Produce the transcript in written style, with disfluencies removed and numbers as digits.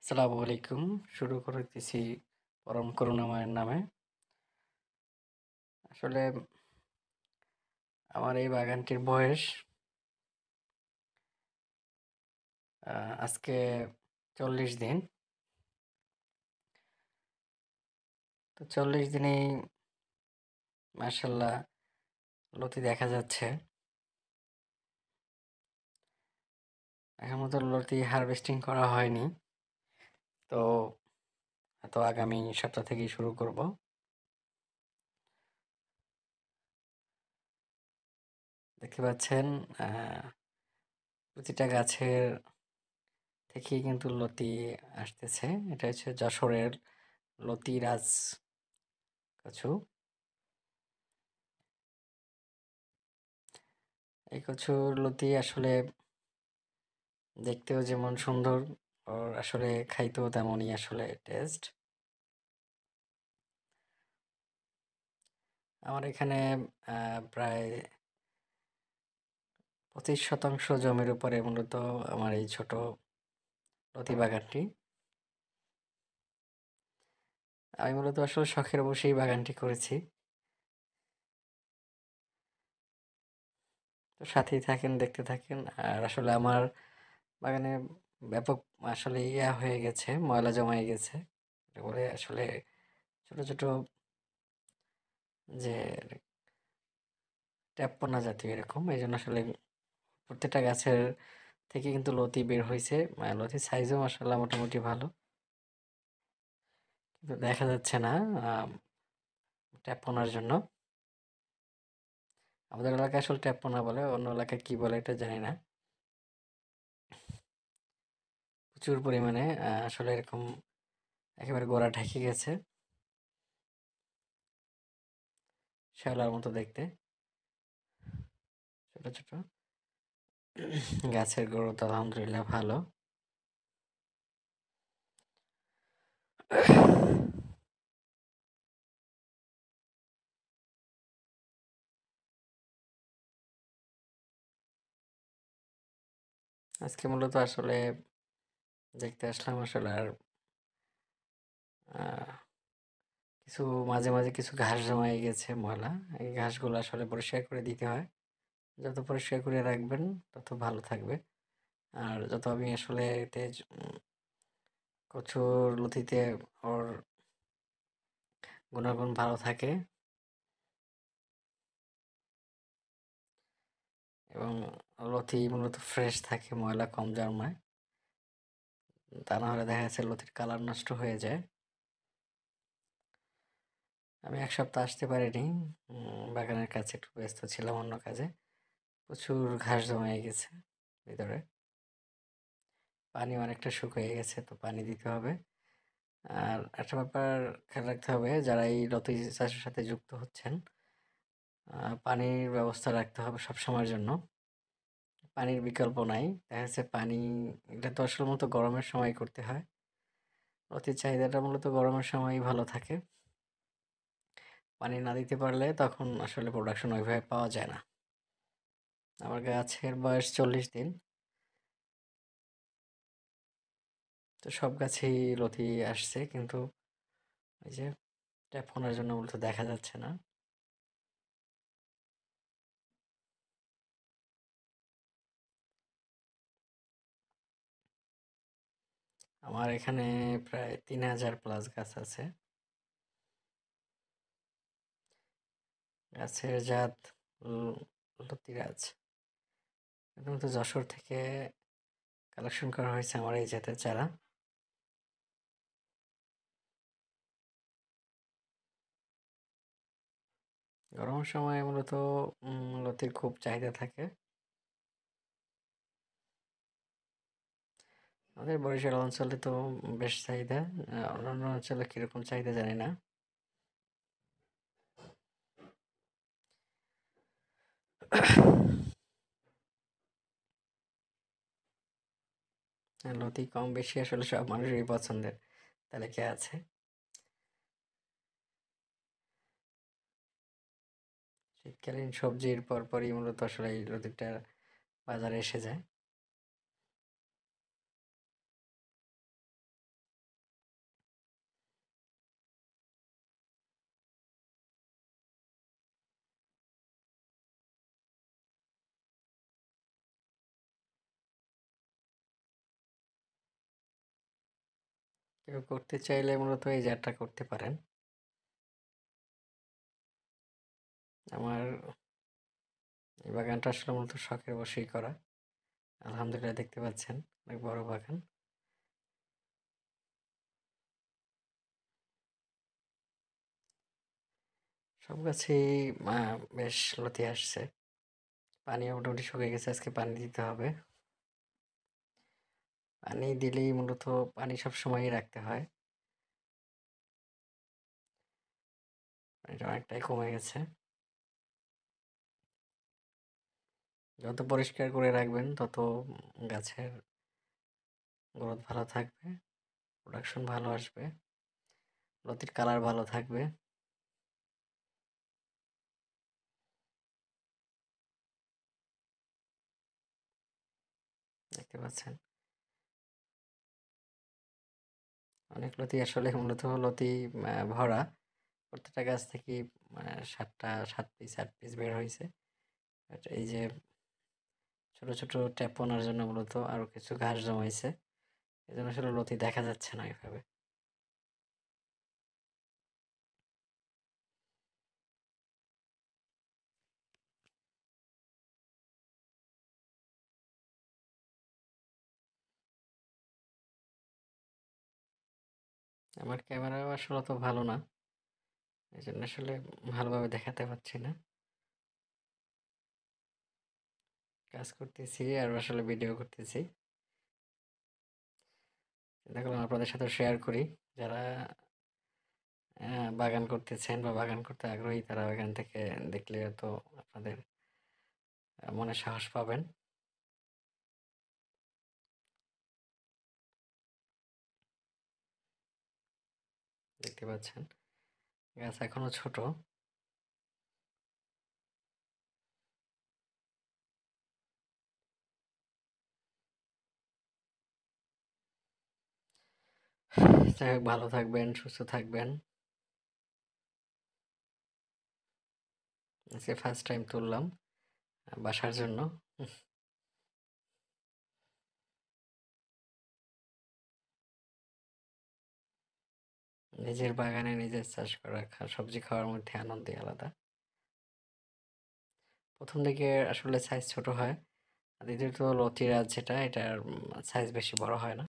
আসসালামু আলাইকুম। শুরু করিতেছি পরম করুণাময়ের নামে। আসলে আমার এই বাগানটির বয়স আজকে ৪০ দিন। তো ৪০ দিনেই মাশাআল্লাহ লতি দেখা যাচ্ছে। এখন তো লতি হারভেস্টিং করা হয়নি। তো আগামী সপ্তাহ থেকেই শুরু করব। দেখতে পাচ্ছেন আ প্রতিটা গাছের থেকেই কিন্তু লতি আসতেছে। এটা হচ্ছে যশোরের লতিরাজ কচু। এই কচুর লতি আসলে দেখতেও যেমন সুন্দর, ওর আসলে খাইতেও তেমনই আসলে টেস্ট। আমার এখানে প্রায় 25% জমির উপরে মূলত আমার এই ছোট লতি বাগানটি। আমি মূলত আসলে শখের বশেই বাগানটি করেছি। তো সাথেই থাকেন, দেখতে থাকেন। আর আসলে আমার বাগানে ব্যাপক আসলে হয়ে গেছে, ময়লা জমায়ে গেছে। এটা বলে আসলে ছোট ছোট যে ট্যাপপোনা জাতীয় এরকম, এই জন্য আসলে প্রত্যেকটা গাছের থেকে কিন্তু লতি বের হয়েছে। লতির সাইজও মাসাল্লাহ মোটামুটি ভালো, কিন্তু দেখা যাচ্ছে না ট্যাপপোনার জন্য। আমাদের এলাকায় আসলে ট্যাপপোনা বলে, অন্য এলাকায় কি বলে এটা জানি না। প্রচুর পরিমাণে আসলে এরকম একেবারে গোড়া ঢেকে গেছে, শ্যাওলার মতো দেখতে। ছোট ছোট গাছের গ্রোথ আলহামদুলিল্লাহ ভালো। আজকে মূলত আসলে দেখতে আসলাম আসলে। আর আহ, কিছু মাঝে মাঝে কিছু ঘাস জমায়ে গেছে, ময়লা। এই ঘাসগুলো আসলে পরিষ্কার করে দিতে হয়। যত পরিষ্কার করে রাখবেন তত ভালো থাকবে। আর যত আমি আসলে এতে কচুর লতিতে ওর গুণাগুণ ভালো থাকে, এবং লতি মূলত ফ্রেশ থাকে, ময়লা কম জন্মায়। তা না হলে দেখা যাচ্ছে লতির কালার নষ্ট হয়ে যায়। আমি এক সপ্তাহ আসতে পারিনি, বাগানের কাছে একটু ব্যস্ত ছিলাম অন্য কাজে। প্রচুর ঘাস জমে গেছে ভিতরে, পানি অনেকটা শুকিয়ে গেছে, তো পানি দিতে হবে। আর একটা ব্যাপার খেয়াল রাখতে হবে, যারা এই লতি চাষের সাথে যুক্ত হচ্ছেন, পানির ব্যবস্থা রাখতে হবে সবসময়ের জন্য। পানির বিকল্প নাই। দেখা যাচ্ছে পানি, এটা তো আসলে মূলত গরমের সময় করতে হয়। লতির চাহিদাটা মূলত গরমের সময়ই ভালো থাকে। পানি না দিতে পারলে তখন আসলে প্রোডাকশন ওইভাবে পাওয়া যায় না। আমার গাছের বয়স 40 দিন। তো সব গাছেই লতি আসছে, কিন্তু ওই যে ট্যাপ ফোনের জন্য মূলত দেখা যাচ্ছে না। আমার এখানে প্রায় 3000 প্লাস গাছ আছে। গাছের জাত লতি গাছ, প্রথমত যশোর থেকে কালেকশন করা হয়েছে আমার এই জাতের চারা। গরমের সময় মূলত লতির খুব চাহিদা থাকে। আমাদের বরিশাল অঞ্চলে তো বেশ চাহিদা। অন্যান্য অঞ্চলে কিরকম চাহিদা জানি না। লতি কম বেশি আসলে সব মানুষেরই পছন্দের তালিকায় আছে। শীতকালীন সবজির পরপরই মূলত আসলে এই লতিটা বাজারে এসে যায়। কেউ করতে চাইলে মূলত এই জারটা করতে পারেন। আমার এই বাগানটা আসলে মূলত শখের বশেই করা। আলহামদুলিল্লাহ দেখতে পাচ্ছেন অনেক বড় বাগান। সব গাছেই বেশ লতি আসছে। পানি মোটামুটি শুকিয়ে গেছে, আজকে পানি দিতে হবে। পানি দিলেই মূলত পানি সবসময়ই রাখতে হয়। পানিটা অনেকটাই কমে গেছে। যত পরিষ্কার করে রাখবেন তত গাছের গ্রোথ ভালো থাকবে, প্রোডাকশন ভালো আসবে, লতির কালার ভালো থাকবে। দেখতে পাচ্ছেন অনেক লতি, আসলে মূলত লতি ভরা। প্রত্যেকটা গাছ থেকে 7 পিস 8 পিস বের হয়েছে। এই যে ছোট ছোট ট্যাপনার জন্য মূলত আরো কিছু ঘাস জমাইছে, এই জন্য আসলে লতি দেখা যাচ্ছে না এইভাবে। আমার ক্যামেরাও আসলে অত ভালো না, এই জন্য আসলে ভালোভাবে দেখাতে পারছি না। কাজ করতেছি আর আসলে ভিডিও করতেছি, চিন্তা করলাম আপনাদের সাথে শেয়ার করি। যারা বাগান করতেছেন বা বাগান করতে আগ্রহী, তারা এখান থেকে দেখলে তো আপনাদের মনে সাহস পাবেন। দেখতে পাচ্ছেন গাছ এখনো ছোট। যাই হোক, ভালো থাকবেন, সুস্থ থাকবেন। আজকে ফার্স্ট টাইম তুললাম বাসার জন্য। নিজের বাগানে নিজের চাষ করা সবজি খাওয়ার মধ্যে আনন্দই আলাদা। প্রথম দিকে আসলে সাইজ ছোট হয়, আর দ্বিতীয়ত লতিরাজ যেটা, এটার সাইজ বেশি বড় হয় না।